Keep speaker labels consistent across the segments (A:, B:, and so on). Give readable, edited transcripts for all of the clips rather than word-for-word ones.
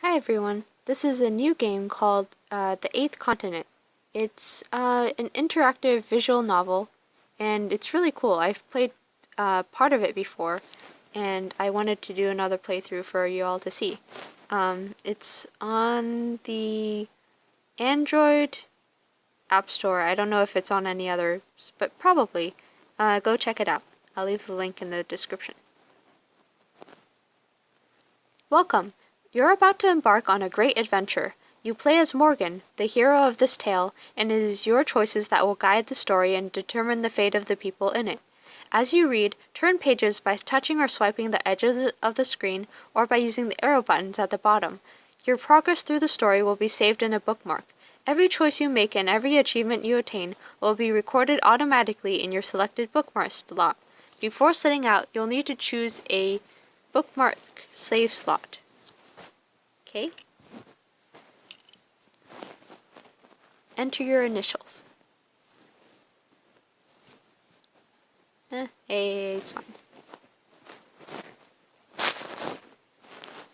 A: Hi everyone, this is a new game called The Eighth Continent. It's an interactive visual novel, and it's really cool. I've played part of it before, and I wanted to do another playthrough for you all to see. It's on the Android App Store. I don't know if it's on any others, but probably. Go check it out. I'll leave the link in the description. Welcome! You're about to embark on a great adventure. You play as Morgan, the hero of this tale, and it is your choices that will guide the story and determine the fate of the people in it. As you read, turn pages by touching or swiping the edges of the screen or by using the arrow buttons at the bottom. Your progress through the story will be saved in a bookmark. Every choice you make and every achievement you attain will be recorded automatically in your selected bookmark slot. Before setting out, you'll need to choose a bookmark save slot. Okay. Enter your initials. It's fine.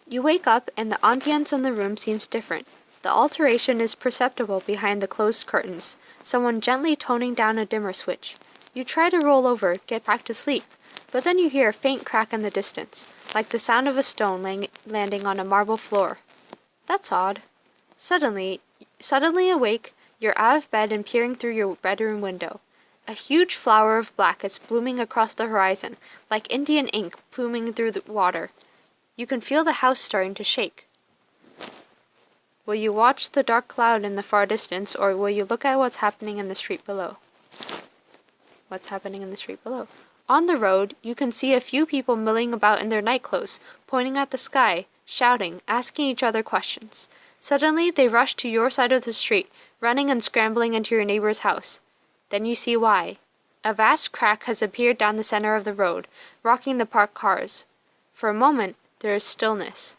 A: You wake up and the ambience in the room seems different. The alteration is perceptible behind the closed curtains, someone gently toning down a dimmer switch. You try to roll over, get back to sleep, but then you hear a faint crack in the distance, like the sound of a stone landing on a marble floor. That's odd. Suddenly awake, you're out of bed and peering through your bedroom window. A huge flower of black is blooming across the horizon, like Indian ink pluming through the water. You can feel the house starting to shake. Will you watch the dark cloud in the far distance, or will you look at what's happening in the street below? What's happening in the street below? On the road, you can see a few people milling about in their nightclothes, pointing at the sky, shouting, asking each other questions. Suddenly, they rush to your side of the street, running and scrambling into your neighbor's house. Then you see why. A vast crack has appeared down the center of the road, rocking the parked cars. For a moment, there is stillness.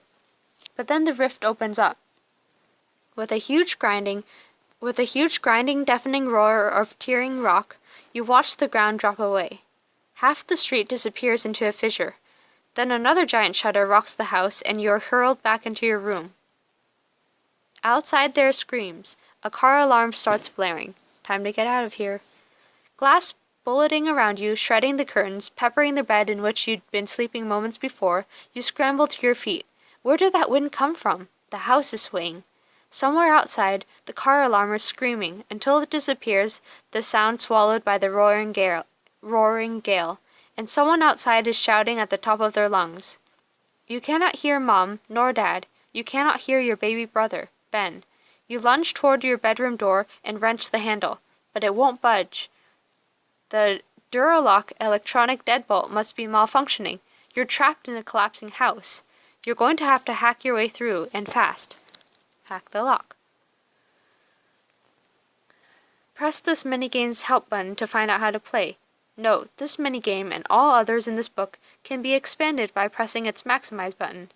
A: But then the rift opens up. With a huge grinding, deafening roar of tearing rock, you watch the ground drop away. Half the street disappears into a fissure. Then another giant shudder rocks the house, and you are hurled back into your room. Outside there are screams. A car alarm starts blaring. Time to get out of here. Glass bulleting around you, shredding the curtains, peppering the bed in which you'd been sleeping moments before, you scramble to your feet. Where did that wind come from? The house is swaying. Somewhere outside, the car alarm is screaming, until it disappears, the sound swallowed by the roaring gale, and someone outside is shouting at the top of their lungs. You cannot hear Mom, nor Dad. You cannot hear your baby brother, Ben. You lunge toward your bedroom door and wrench the handle, but it won't budge. The Duralock electronic deadbolt must be malfunctioning. You're trapped in a collapsing house. You're going to have to hack your way through, and fast. Hack the lock. Press this minigame's help button to find out how to play. Note, this minigame and all others in this book can be expanded by pressing its maximize button.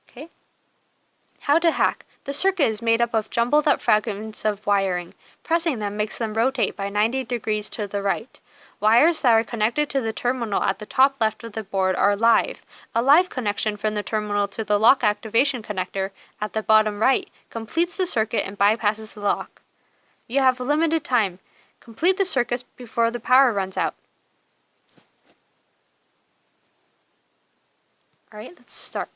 A: Okay? How to hack. The circuit is made up of jumbled up fragments of wiring. Pressing them makes them rotate by 90 degrees to the right. Wires that are connected to the terminal at the top left of the board are live. A live connection from the terminal to the lock activation connector at the bottom right completes the circuit and bypasses the lock. You have limited time. Complete the circuit before the power runs out. Alright, let's start.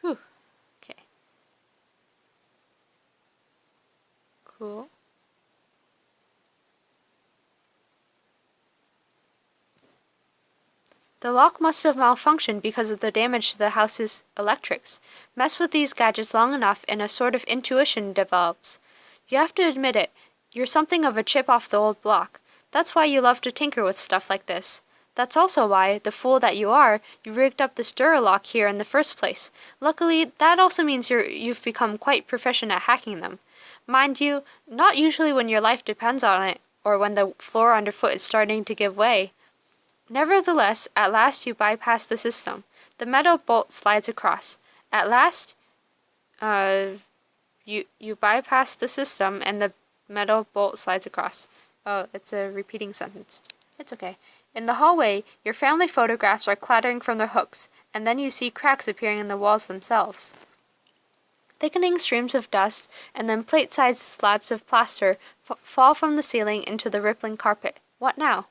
A: Whew. Okay. Cool. The lock must have malfunctioned because of the damage to the house's electrics. Mess with these gadgets long enough and a sort of intuition develops. You have to admit it, you're something of a chip off the old block. That's why you love to tinker with stuff like this. That's also why, the fool that you are, you rigged up this Duralock here in the first place. Luckily, that also means you've become quite proficient at hacking them. Mind you, not usually when your life depends on it, or when the floor underfoot is starting to give way. Nevertheless, at last you bypass the system. The metal bolt slides across. At last, You bypass the system and the metal bolt slides across. Oh, it's a repeating sentence. It's okay. In the hallway, your family photographs are clattering from their hooks, and then you see cracks appearing in the walls themselves. Thickening streams of dust and then plate-sized slabs of plaster fall from the ceiling into the rippling carpet. What now?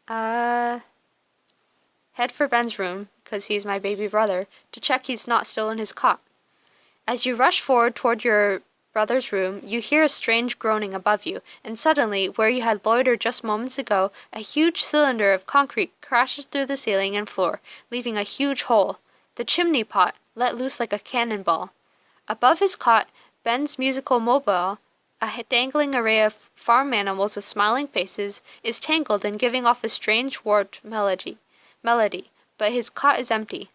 A: Head for Ben's room, because he's my baby brother, to check he's not still in his cot. As you rush forward toward your brother's room, you hear a strange groaning above you, and suddenly, where you had loitered just moments ago, a huge cylinder of concrete crashes through the ceiling and floor, leaving a huge hole. The chimney pot, let loose like a cannonball. Above his cot, Ben's musical mobile, a dangling array of farm animals with smiling faces, is tangled and giving off a strange warped melody, but his cot is empty.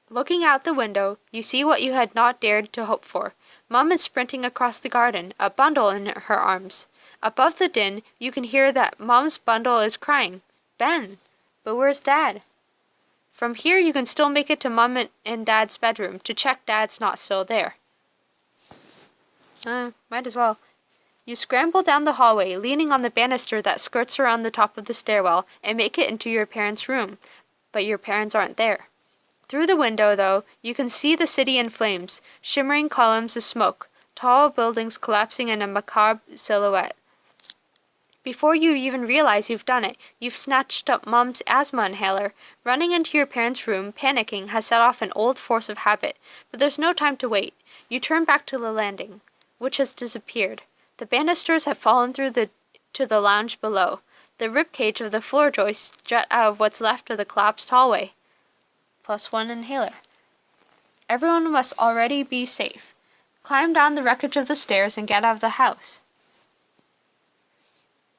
A: Looking out the window, you see what you had not dared to hope for. Mom is sprinting across the garden, a bundle in her arms. Above the din, you can hear that Mom's bundle is crying, "Ben!" But where's Dad? From here you can still make it to Mom and Dad's bedroom to check Dad's not still there. Might as well. You scramble down the hallway, leaning on the banister that skirts around the top of the stairwell, and make it into your parents' room. But your parents aren't there. Through the window, though, you can see the city in flames, shimmering columns of smoke, tall buildings collapsing in a macabre silhouette. Before you even realize you've done it, you've snatched up Mom's asthma inhaler. Running into your parents' room, panicking, has set off an old force of habit, but there's no time to wait. You turn back to the landing, which has disappeared. The banisters have fallen through to the lounge below. The ribcage of the floor joists jut out of what's left of the collapsed hallway. +1 inhaler. Everyone must already be safe. Climb down the wreckage of the stairs and get out of the house.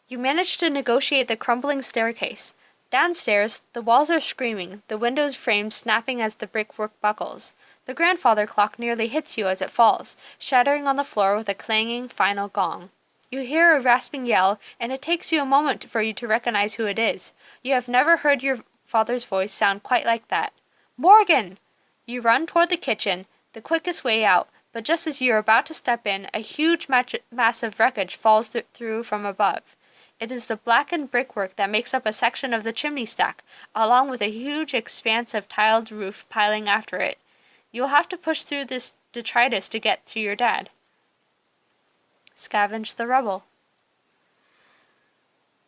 A: You manage to negotiate the crumbling staircase. Downstairs, the walls are screaming, the windows' frames snapping as the brickwork buckles. The grandfather clock nearly hits you as it falls, shattering on the floor with a clanging final gong. You hear a rasping yell, and it takes you a moment for you to recognize who it is. You have never heard your father's voice sound quite like that. "Morgan!" You run toward the kitchen, the quickest way out, but just as you are about to step in, a huge mass of wreckage falls through from above. It is the blackened brickwork that makes up a section of the chimney stack, along with a huge expanse of tiled roof piling after it. You'll have to push through this detritus to get to your dad. Scavenge the rubble.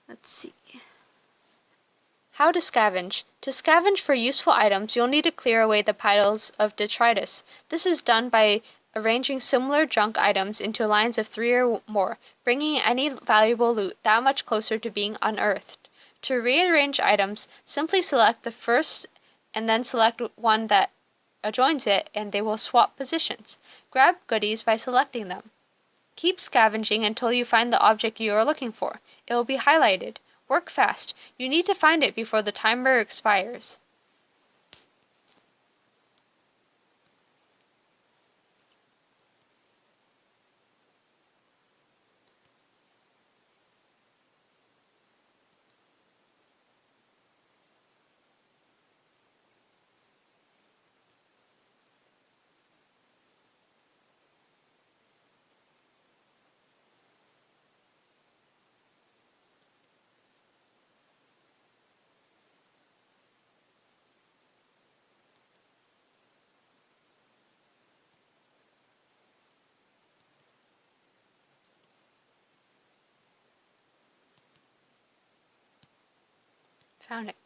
A: Let's see. How to scavenge. To scavenge for useful items, you'll need to clear away the piles of detritus. This is done by arranging similar junk items into lines of 3 or more, bringing any valuable loot that much closer to being unearthed. To rearrange items, simply select the first and then select one that adjoins it, and they will swap positions. Grab goodies by selecting them. Keep scavenging until you find the object you are looking for. It will be highlighted. Work fast. You need to find it before the timer expires. Found it.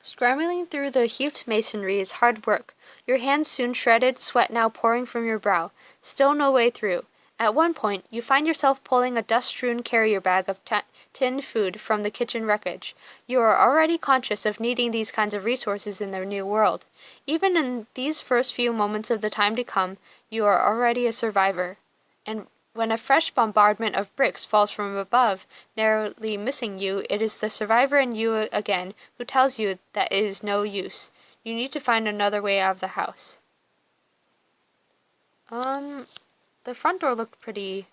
A: Scrambling through the heaped masonry is hard work. Your hands soon shredded, sweat now pouring from your brow. Still no way through. At one point, you find yourself pulling a dust-strewn carrier bag of tinned food from the kitchen wreckage. You are already conscious of needing these kinds of resources in their new world. Even in these first few moments of the time to come, you are already a survivor. And when a fresh bombardment of bricks falls from above, narrowly missing you, it is the survivor in you again who tells you that it is no use. You need to find another way out of the house. The front door looked pretty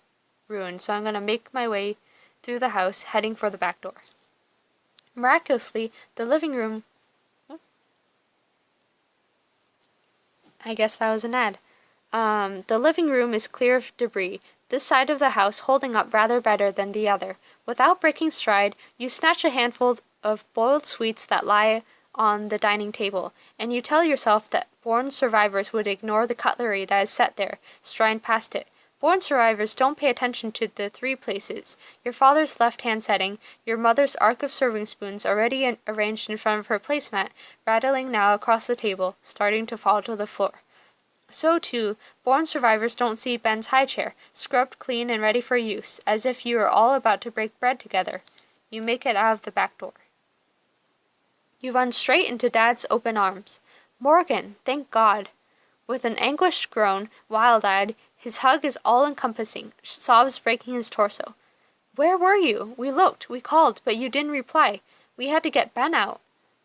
A: ruined, so I'm going to make my way through the house, heading for the back door. Miraculously, the living room... I guess that was an ad. The living room is clear of debris, this side of the house holding up rather better than the other. Without breaking stride, you snatch a handful of boiled sweets that lie on the dining table, and you tell yourself that born survivors would ignore the cutlery that is set there, stride past it. Born survivors don't pay attention to the three places: your father's left-hand setting, your mother's arc of serving spoons already arranged in front of her placemat, rattling now across the table, starting to fall to the floor. So, too, born survivors don't see Ben's high chair, scrubbed clean and ready for use, as if you were all about to break bread together. You make it out of the back door. You run straight into Dad's open arms. Morgan, thank God. With an anguished groan, wild-eyed, his hug is all-encompassing, sobs breaking his torso. Where were you? We looked, we called, but you didn't reply. We had to get Ben out.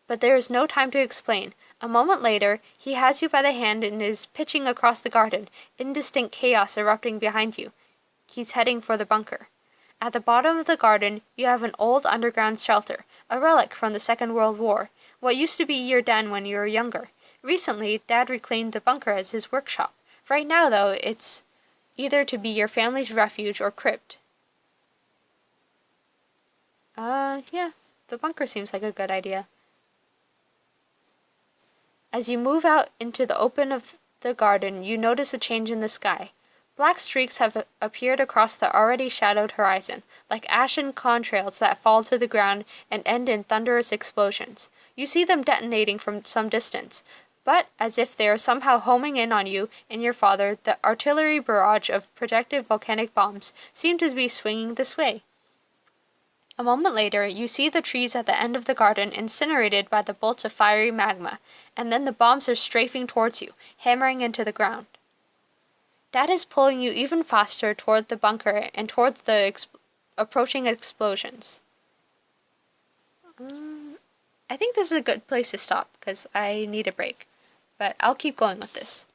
A: But there is no time to explain. A moment later, he has you by the hand and is pitching across the garden, indistinct chaos erupting behind you. He's heading for the bunker. At the bottom of the garden, you have an old underground shelter, a relic from the Second World War, what used to be your den when you were younger. Recently, Dad reclaimed the bunker as his workshop. Right now, though, it's either to be your family's refuge or crypt. Yeah, the bunker seems like a good idea. As you move out into the open of the garden, you notice a change in the sky. Black streaks have appeared across the already shadowed horizon, like ashen contrails that fall to the ground and end in thunderous explosions. You see them detonating from some distance, but as if they are somehow homing in on you and your father, the artillery barrage of projected volcanic bombs seem to be swinging this way. A moment later, you see the trees at the end of the garden incinerated by the bolts of fiery magma, and then the bombs are strafing towards you, hammering into the ground. Dad is pulling you even faster toward the bunker and towards the approaching explosions. I think this is a good place to stop, because I need a break, but I'll keep going with this.